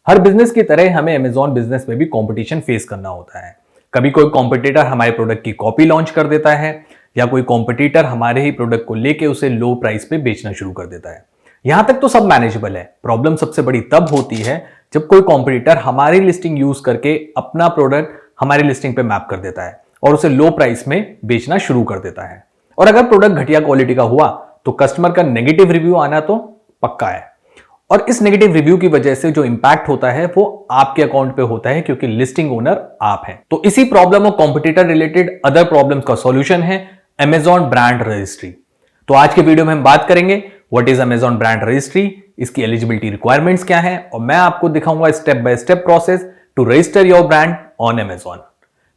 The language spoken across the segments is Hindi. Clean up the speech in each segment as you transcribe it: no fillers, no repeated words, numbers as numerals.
हर बिजनेस की तरह हमें अमेजॉन बिजनेस में भी कंपटीशन फेस करना होता है। कभी कोई कॉम्पिटिटर हमारे प्रोडक्ट की कॉपी लॉन्च कर देता है या कोई कॉम्पिटिटर हमारे ही प्रोडक्ट को लेके उसे लो प्राइस पे बेचना शुरू कर देता है। यहां तक तो सब मैनेजेबल है। प्रॉब्लम सबसे बड़ी तब होती है जब कोई कॉम्पिटिटर हमारी लिस्टिंग यूज करके अपना प्रोडक्ट हमारी लिस्टिंग पे मैप कर देता है और उसे लो प्राइस में बेचना शुरू कर देता है। और अगर प्रोडक्ट घटिया क्वालिटी का हुआ तो कस्टमर का नेगेटिव रिव्यू आना तो पक्का है। और इस नेगेटिव रिव्यू की वजह से जो इंपैक्ट होता है वो आपके अकाउंट पे होता है, क्योंकि लिस्टिंग ओनर आप हैं। तो इसी प्रॉब्लम और कॉम्पिटिटर रिलेटेड अदर प्रॉब्लम्स का सॉल्यूशन है अमेजॉन ब्रांड रजिस्ट्री। तो आज के वीडियो में हम बात करेंगे what is Amazon brand registry, इसकी एलिजिबिलिटी रिक्वायरमेंट्स क्या है, और मैं आपको दिखाऊंगा step by step process to register your brand on Amazon.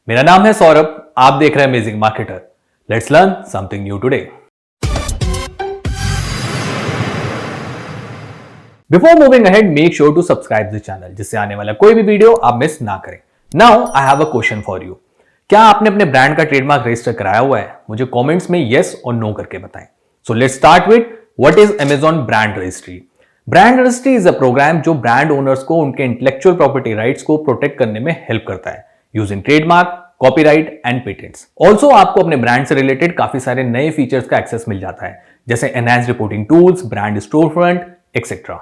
मेरा नाम है सौरभ, आप देख रहे हैं amazing marketer. Let's learn something new today. Before moving ahead, make sure to subscribe the channel जिससे आने वाला कोई भी वीडियो आप मिस ना करें। Now I have a question for you। क्या आपने अपने ब्रांड का ट्रेडमार्क रजिस्टर कराया हुआ है? मुझे कमेंट्स में यस और नो करके बताएं। So let's start with what is Amazon brand registry. Brand registry is a program जो ब्रांड ओनर्स को उनके इंटेलेक्चुअल प्रॉपर्टी राइट्स को प्रोटेक्ट करने में हेल्प करता है using trademark, copyright and patents. Also आपको अपने ब्रांड से रिलेटेड काफी सारे नए फीचर्स का एक्सेस मिल जाता है, जैसे enhance reporting tools, brand store front etcetera.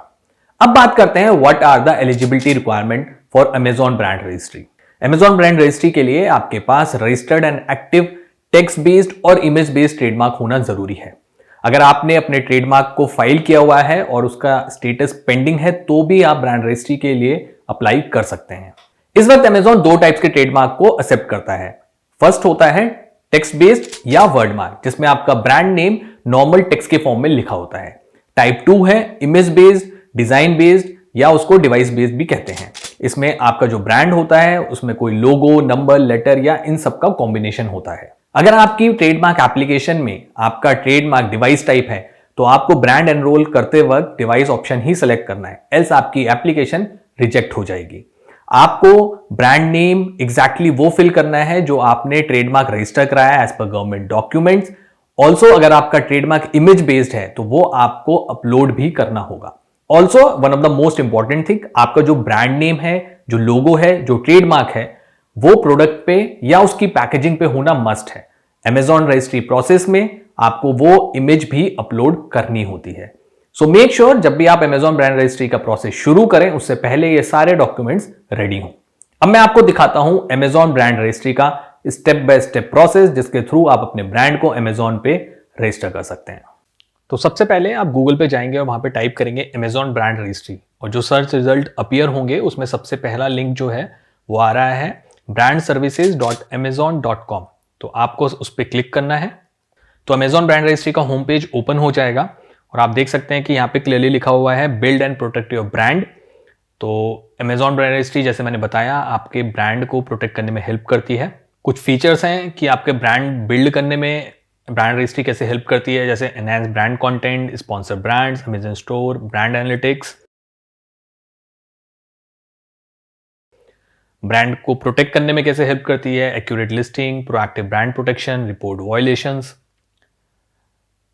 अब बात करते हैं what are the eligibility requirement for Amazon brand registry. Amazon brand registry के लिए आपके पास registered and active text based और इमेज बेस्ड ट्रेडमार्क होना जरूरी है। अगर आपने अपने ट्रेडमार्क को फाइल किया हुआ है और उसका स्टेटस पेंडिंग है तो भी आप ब्रांड रजिस्ट्री के लिए अप्लाई कर सकते हैं। इस वक्त अमेजॉन दो टाइप्स के ट्रेडमार्क को एक्सेप्ट करता है। फर्स्ट होता है टेक्स्ट बेस्ड या वर्ड मार्क, जिसमें आपका ब्रांड नेम नॉर्मल टेक्स्ट के फॉर्म में लिखा होता है। टाइप 2 है इमेज बेस्ड, डिजाइन बेस्ड या उसको डिवाइस बेस्ड भी कहते हैं। इसमें आपका जो ब्रांड होता है उसमें कोई लोगो, नंबर, लेटर या इन सब का कॉम्बिनेशन होता है। अगर आपकी ट्रेडमार्क एप्लीकेशन में आपका ट्रेडमार्क डिवाइस टाइप है तो आपको ब्रांड एनरोल करते वक्त डिवाइस ऑप्शन ही सिलेक्ट करना है, एल्स आपकी एप्लीकेशन रिजेक्ट हो जाएगी। आपको ब्रांड नेम एग्जैक्टली वो फिल करना है जो आपने ट्रेडमार्क रजिस्टर कराया as per government documents. Also अगर आपका ट्रेडमार्क इमेज बेस्ड है तो वो आपको अपलोड भी करना होगा। Also one of the most important thing, आपका जो ब्रांड नेम है, जो लोगो है, जो ट्रेडमार्क है, वो प्रोडक्ट पे या उसकी पैकेजिंग पे होना मस्ट है। अमेजॉन रजिस्ट्री प्रोसेस में आपको वो इमेज भी अपलोड करनी होती है। सो मेक श्योर जब भी आप अमेजॉन ब्रांड रजिस्ट्री का प्रोसेस शुरू करें उससे पहले ये सारे डॉक्यूमेंट्स रेडी हों। अब मैं आपको दिखाता हूं अमेजॉन ब्रांड रजिस्ट्री का स्टेप बाय स्टेप प्रोसेस जिसके थ्रू आप अपने ब्रांड को अमेजॉन पे रजिस्टर कर सकते हैं। तो सबसे पहले आप गूगल पे जाएंगे और वहां पे टाइप करेंगे अमेजॉन ब्रांड रजिस्ट्री, और जो सर्च रिजल्ट अपीयर होंगे उसमें सबसे पहला लिंक जो है वो आ रहा है brandservices.amazon.com। तो आपको उस पर क्लिक करना है तो अमेजॉन ब्रांड रजिस्ट्री का होम पेज ओपन हो जाएगा और आप देख सकते हैं कि यहाँ पे क्लियरली लिखा हुआ है build and protect your brand. तो अमेजॉन ब्रांड रजिस्ट्री जैसे मैंने बताया आपके ब्रांड को प्रोटेक्ट करने में हेल्प करती है। कुछ फीचर्स हैं कि आपके ब्रांड बिल्ड करने में ब्रांड रजिस्ट्री कैसे हेल्प करती है, जैसे enhance brand content, sponsor brands, Amazon store, brand analytics. Brand को प्रोटेक्ट करने में कैसे हेल्प करती है, accurate listing, proactive brand protection, report violations.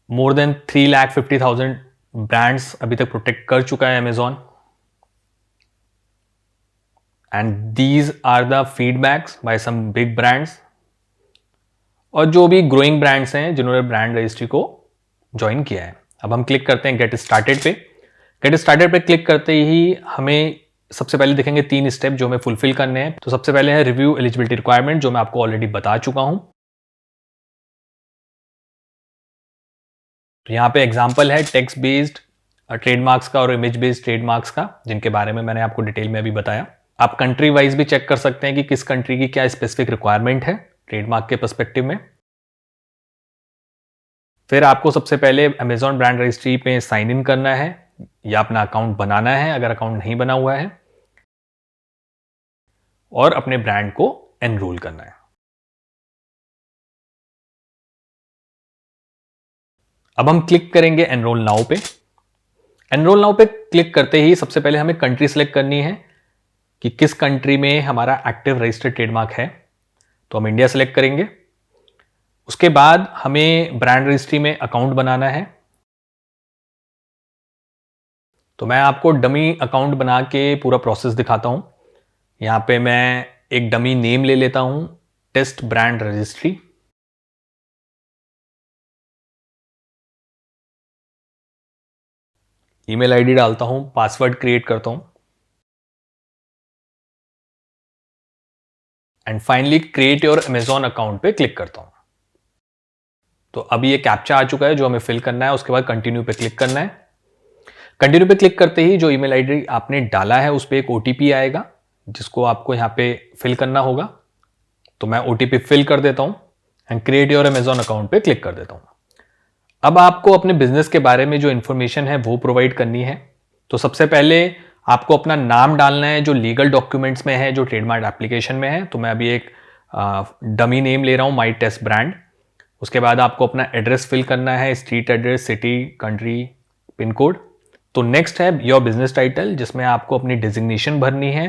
More than 3,50,000 brands अभी तक प्रोटेक्ट कर चुका है Amazon. And these are the feedbacks by some big brands, और जो भी ग्रोइंग ब्रांड्स हैं जिन्होंने ब्रांड रजिस्ट्री को ज्वाइन किया है। अब हम क्लिक करते हैं गेट स्टार्टेड पे। गेट स्टार्टेड पे क्लिक करते ही हमें सबसे पहले दिखेंगे 3 स्टेप जो हमें फुलफिल करने हैं। तो सबसे पहले है रिव्यू एलिजिबिलिटी रिक्वायरमेंट, जो मैं आपको ऑलरेडी बता चुका हूं। तो यहाँ पे एग्जाम्पल है टेक्स्ट बेस्ड ट्रेडमार्क्स का और इमेज बेस्ड ट्रेडमार्क्स का, जिनके बारे में मैंने आपको डिटेल में अभी बताया। आप कंट्री वाइज भी चेक कर सकते हैं कि किस कंट्री की क्या स्पेसिफिक रिक्वायरमेंट है ट्रेडमार्क के पर्सपेक्टिव में। फिर आपको सबसे पहले अमेजॉन ब्रांड रजिस्ट्री पे साइन इन करना है या अपना अकाउंट बनाना है अगर अकाउंट नहीं बना हुआ है, और अपने ब्रांड को एनरोल करना है। अब हम क्लिक करेंगे एनरोल नाउ पे। एनरोल नाउ पे क्लिक करते ही सबसे पहले हमें कंट्री सेलेक्ट करनी है कि किस कंट्री में हमारा एक्टिव रजिस्टर्ड ट्रेडमार्क है। तो हम इंडिया सेलेक्ट करेंगे। उसके बाद हमें ब्रांड रजिस्ट्री में अकाउंट बनाना है। तो मैं आपको डमी अकाउंट बना के पूरा प्रोसेस दिखाता हूं। यहां पे मैं एक डमी नेम ले लेता हूं, test brand registry. Email ID डालता हूं, पासवर्ड क्रिएट करता हूं and finally create your Amazon account पे क्लिक करता हूं। तो अभी ये कैप्चा आ चुका है जो हमें फिल करना है। उसके बाद कंटिन्यू पे क्लिक करना है। कंटिन्यू पे क्लिक करते ही जो ईमेल आईडी आपने डाला है उस पर एक ओटीपी आएगा जिसको आपको यहाँ पे फिल करना होगा। तो मैं ओटीपी फिल कर देता हूं and create your Amazon account पे क्लिक कर देता हूं। अब आपको अपने बिजनेस के बारे में जो इंफॉर्मेशन है वो प्रोवाइड करनी है। तो सबसे पहले आपको अपना नाम डालना है जो लीगल डॉक्यूमेंट्स में है, जो ट्रेडमार्क एप्लीकेशन में है। तो मैं अभी एक डमी नेम ले रहा हूं, माई टेस्ट ब्रांड। उसके बाद आपको अपना एड्रेस फिल करना है, street address, city, country, pin code. तो नेक्स्ट है योर बिजनेस टाइटल जिसमें आपको अपनी डिजिग्नेशन भरनी है।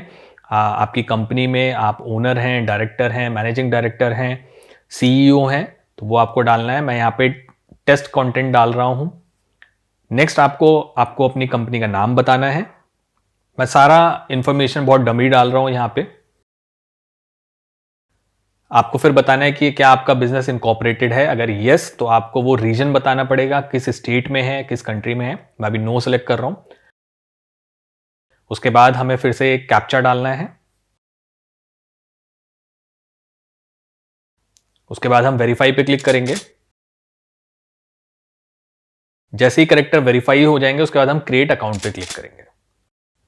आपकी कंपनी में आप ओनर हैं, डायरेक्टर हैं, मैनेजिंग डायरेक्टर हैं, सीईओ हैं, तो वो आपको डालना है। मैं यहाँ पे टेस्ट कंटेंट डाल रहा हूं। नेक्स्ट आपको अपनी कंपनी का नाम बताना है। मैं सारा इंफॉर्मेशन बहुत डमी डाल रहा हूं यहां पे। आपको फिर बताना है कि क्या आपका बिजनेस इनकॉर्पोरेटेड है। अगर यस तो आपको वो रीजन बताना पड़ेगा, किस स्टेट में है, किस कंट्री में है। मैं अभी नो सेलेक्ट कर रहा हूं। उसके बाद हमें फिर से एक कैप्चा डालना है। उसके बाद हम वेरीफाई पे क्लिक करेंगे। जैसे ही करेक्टर वेरीफाई हो जाएंगे उसके बाद हम क्रिएट अकाउंट पे क्लिक करेंगे।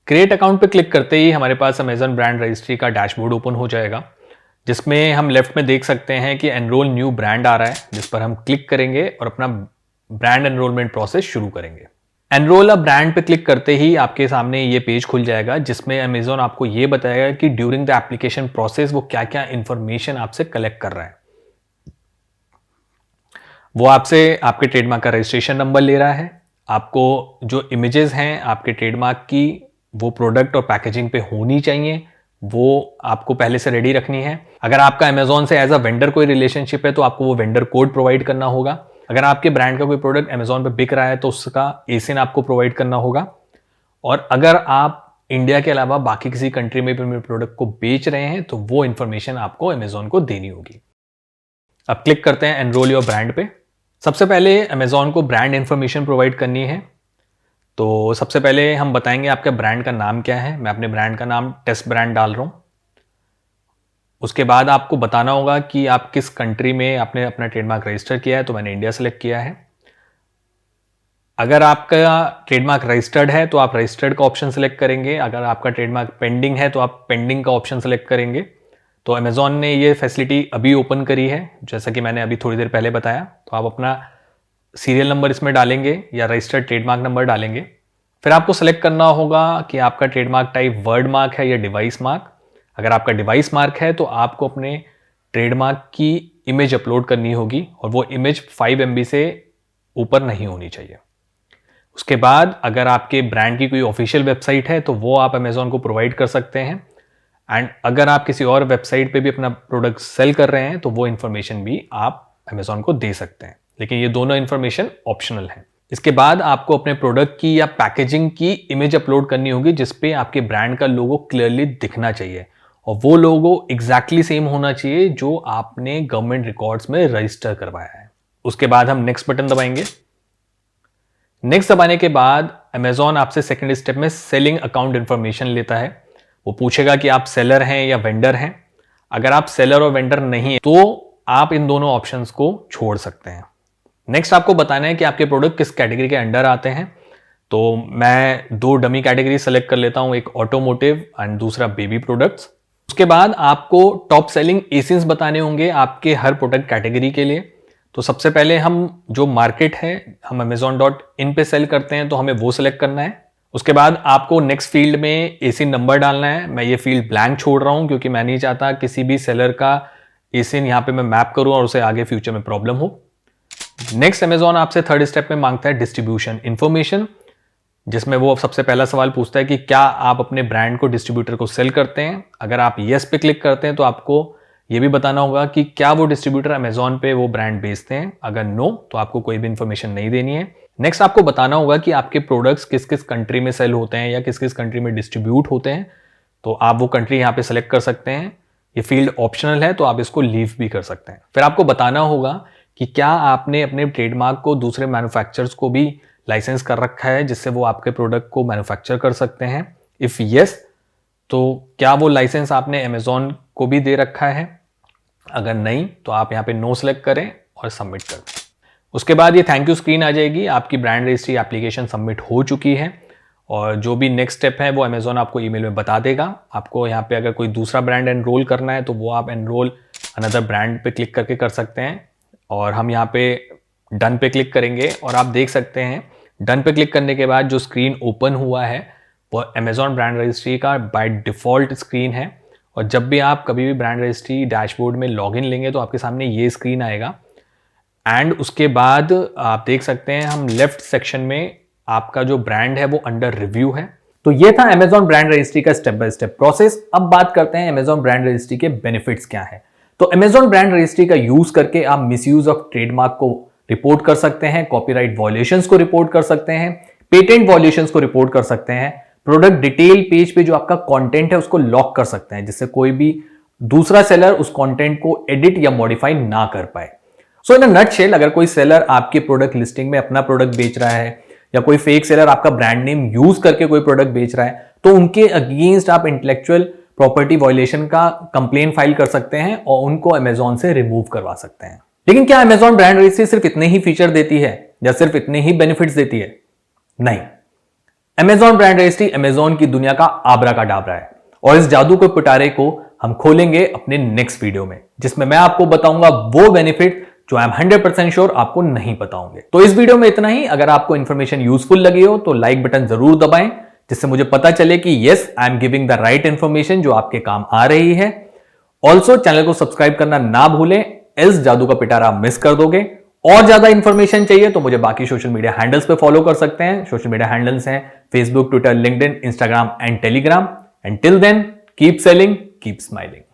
क्रिएट अकाउंट पे क्लिक करते ही हमारे पास अमेजॉन ब्रांड रजिस्ट्री का डैशबोर्ड ओपन हो जाएगा जिसमें हम लेफ्ट में देख सकते हैं कि एनरोल न्यू ब्रांड आ रहा है, जिस पर हम क्लिक करेंगे और अपना ब्रांड एनरोलमेंट प्रोसेस शुरू करेंगे। एनरोल अ ब्रांड पे क्लिक करते ही आपके सामने ये पेज खुल जाएगा जिसमें अमेजॉन आपको ये बताएगा कि ड्यूरिंग द एप्लीकेशन प्रोसेस वो क्या क्या इंफॉर्मेशन आपसे कलेक्ट कर रहा है। वो आपसे आपके ट्रेडमार्क का रजिस्ट्रेशन नंबर ले रहा है। आपको जो इमेजेस हैं आपके ट्रेडमार्क की वो प्रोडक्ट और पैकेजिंग पे होनी चाहिए, वो आपको पहले से रेडी रखनी है। अगर आपका अमेजॉन से एज अ वेंडर कोई रिलेशनशिप है तो आपको वो वेंडर कोड प्रोवाइड करना होगा। अगर आपके ब्रांड का कोई प्रोडक्ट अमेजॉन पे बिक रहा है तो उसका एसिन आपको प्रोवाइड करना होगा। और अगर आप इंडिया के अलावा बाकी किसी कंट्री में भी प्रोडक्ट को बेच रहे हैं तो वो इंफॉर्मेशन आपको अमेजॉन को देनी होगी। अब क्लिक करते हैं एनरोल योर ब्रांड पे। सबसे पहले अमेजॉन को ब्रांड इंफॉर्मेशन प्रोवाइड करनी है। तो सबसे पहले हम बताएंगे आपके ब्रांड का नाम क्या है। मैं अपने ब्रांड का नाम टेस्ट ब्रांड डाल रहा हूं। उसके बाद आपको बताना होगा कि आप किस कंट्री में आपने अपना ट्रेडमार्क रजिस्टर किया है। तो मैंने इंडिया सेलेक्ट किया है। अगर आपका ट्रेडमार्क रजिस्टर्ड है तो आप रजिस्टर्ड का ऑप्शन सेलेक्ट करेंगे। अगर आपका ट्रेडमार्क पेंडिंग है तो आप पेंडिंग का ऑप्शन सेलेक्ट करेंगे। तो अमेजॉन ने ये फैसिलिटी अभी ओपन करी है, जैसा कि मैंने अभी थोड़ी देर पहले बताया। तो आप अपना सीरियल नंबर इसमें डालेंगे या रजिस्टर्ड ट्रेडमार्क नंबर डालेंगे। फिर आपको सेलेक्ट करना होगा कि आपका ट्रेडमार्क टाइप वर्ड मार्क है या डिवाइस मार्क। अगर आपका डिवाइस मार्क है तो आपको अपने ट्रेडमार्क की इमेज अपलोड करनी होगी और वो इमेज 5 MB से ऊपर नहीं होनी चाहिए। उसके बाद अगर आपके ब्रांड की कोई ऑफिशियल वेबसाइट है तो वो आप अमेजॉन को प्रोवाइड कर सकते हैं। एंड अगर आप किसी और वेबसाइट पे भी अपना प्रोडक्ट सेल कर रहे हैं तो वो इंफॉर्मेशन भी आप अमेजॉन को दे सकते हैं, लेकिन ये दोनों इंफॉर्मेशन ऑप्शनल है। इसके बाद आपको अपने प्रोडक्ट की या पैकेजिंग की इमेज अपलोड करनी होगी जिसपे आपके ब्रांड का लोगो क्लियरली दिखना चाहिए और वो लोगो एग्जैक्टली सेम होना चाहिए जो आपने गवर्नमेंट रिकॉर्ड्स में रजिस्टर करवाया है। उसके बाद हम नेक्स्ट बटन दबाएंगे। नेक्स्ट दबाने के बाद अमेजॉन आपसे सेकंड स्टेप में सेलिंग अकाउंट इंफॉर्मेशन लेता है। वो पूछेगा कि आप सेलर हैं या वेंडर हैं। अगर आप सेलर और वेंडर नहीं है तो आप इन दोनों ऑप्शंस को छोड़ सकते हैं। नेक्स्ट आपको बताना है कि आपके प्रोडक्ट किस कैटेगरी के अंडर आते हैं। तो मैं 2 डमी कैटेगरी सेलेक्ट कर लेता हूं, एक ऑटोमोटिव एंड दूसरा बेबी प्रोडक्ट्स। उसके बाद आपको टॉप सेलिंग एसिन्स बताने होंगे आपके हर प्रोडक्ट कैटेगरी के लिए। तो सबसे पहले हम जो मार्केट है हम amazon.in पे सेल करते हैं तो हमें वो सिलेक्ट करना है। उसके बाद आपको नेक्स्ट फील्ड में एसिन नंबर डालना है। मैं ये फील्ड ब्लैंक छोड़ रहा हूं क्योंकि मैं नहीं चाहता किसी भी सेलर का एसिन यहाँ पे मैं मैप करूं और उसे आगे फ्यूचर में प्रॉब्लम हो। नेक्स्ट अमेजॉन आपसे थर्ड स्टेप में मांगता है डिस्ट्रीब्यूशन इंफॉर्मेशन, जिसमें वो सबसे पहला सवाल पूछता है कि क्या आप अपने ब्रांड को डिस्ट्रीब्यूटर को सेल करते हैं। अगर आप यस पे क्लिक करते हैं तो आपको ये भी बताना होगा कि क्या वो डिस्ट्रीब्यूटर अमेजॉन पे वो ब्रांड बेचते हैं। अगर नो तो आपको कोई भी इंफॉर्मेशन नहीं देनी है। नेक्स्ट आपको बताना होगा कि आपके प्रोडक्ट्स किस किस कंट्री में सेल होते हैं या किस किस कंट्री में डिस्ट्रीब्यूट होते हैं। तो आप वो कंट्री यहाँ पे सेलेक्ट कर सकते हैं। ये फील्ड ऑप्शनल है, तो आप इसको लीव भी कर सकते हैं। फिर आपको बताना होगा कि क्या आपने अपने ट्रेडमार्क को दूसरे मैन्युफैक्चरर्स को भी लाइसेंस कर रखा है जिससे वो आपके प्रोडक्ट को मैन्युफैक्चर कर सकते हैं। इफ यस, तो क्या वो लाइसेंस आपने अमेजॉन को भी दे रखा है। अगर नहीं तो आप यहाँ पे नो सेलेक्ट करें और सबमिट कर दें। उसके बाद ये थैंक यू स्क्रीन आ जाएगी। आपकी ब्रांड रजिस्ट्री एप्लीकेशन सबमिट हो चुकी है और जो भी नेक्स्ट स्टेप है वो अमेजॉन आपको ईमेल में बता देगा। आपको यहाँ पे अगर कोई दूसरा ब्रांड एनरोल करना है तो वो आप एनरोल अनदर ब्रांड पे क्लिक करके कर सकते हैं। और हम यहाँ पे डन पे क्लिक करेंगे और आप देख सकते हैं डन पे क्लिक करने के बाद जो स्क्रीन ओपन हुआ है वो अमेजॉन ब्रांड रजिस्ट्री का बाय डिफॉल्ट स्क्रीन है। और जब भी आप कभी भी ब्रांड रजिस्ट्री डैशबोर्ड में लॉगिन लेंगे तो आपके सामने ये स्क्रीन आएगा। एंड उसके बाद आप देख सकते हैं हम लेफ्ट सेक्शन में आपका जो ब्रांड है वो अंडर रिव्यू है। तो ये था अमेजॉन ब्रांड रजिस्ट्री का स्टेप बाय स्टेप प्रोसेस। अब बात करते हैं अमेजॉन ब्रांड रजिस्ट्री के बेनिफिट्स क्या है। तो अमेजॉन ब्रांड रजिस्ट्री का यूज करके आप मिसयूज ऑफ ट्रेडमार्क को रिपोर्ट कर सकते हैं, कॉपीराइट वायलेशंस को रिपोर्ट कर सकते हैं, पेटेंट वायलेशंस को रिपोर्ट कर सकते हैं, प्रोडक्ट डिटेल पेज पे जो आपका कंटेंट है उसको लॉक कर सकते हैं जिससे कोई भी दूसरा सेलर उस कंटेंट को एडिट या मॉडिफाई ना कर पाए। सो इन अ नटशेल, अगर कोई सेलर आपके प्रोडक्ट लिस्टिंग में अपना प्रोडक्ट बेच रहा है या कोई फेक सेलर आपका ब्रांड नेम यूज करके कोई प्रोडक्ट बेच रहा है तो उनके अगेंस्ट आप इंटेलेक्चुअल प्रॉपर्टी वायलेशन का कंप्लेन फाइल कर सकते हैं और उनको अमेजॉन से रिमूव करवा सकते हैं। लेकिन क्या अमेजॉन ब्रांड रजिस्ट्री सिर्फ इतने ही फीचर देती है या सिर्फ इतने ही बेनिफिट्स देती है? नहीं। अमेजॉन ब्रांड रजिस्ट्री अमेजॉन की दुनिया का आबरा का डाबरा है और इस जादू के पिटारे को हम खोलेंगे अपने नेक्स्ट वीडियो में जिसमें मैं आपको बताऊंगा वो बेनिफिट जो आई एम 100% श्योर आपको नहीं पता होंगे। तो इस वीडियो में इतना ही। अगर आपको इंफॉर्मेशन यूजफुल लगी हो तो लाइक बटन जरूर दबाएं जिससे मुझे पता चले कि yes, I am giving the right information जो आपके काम आ रही है। ऑल्सो चैनल को सब्सक्राइब करना ना भूलें, इस जादू का पिटारा मिस कर दोगे। और ज्यादा इंफॉर्मेशन चाहिए तो मुझे बाकी सोशल मीडिया हैंडल्स पे फॉलो कर सकते हैं। सोशल मीडिया हैंडल्स हैं Facebook, Twitter, LinkedIn, Instagram and Telegram. And till then, keep selling, keep smiling.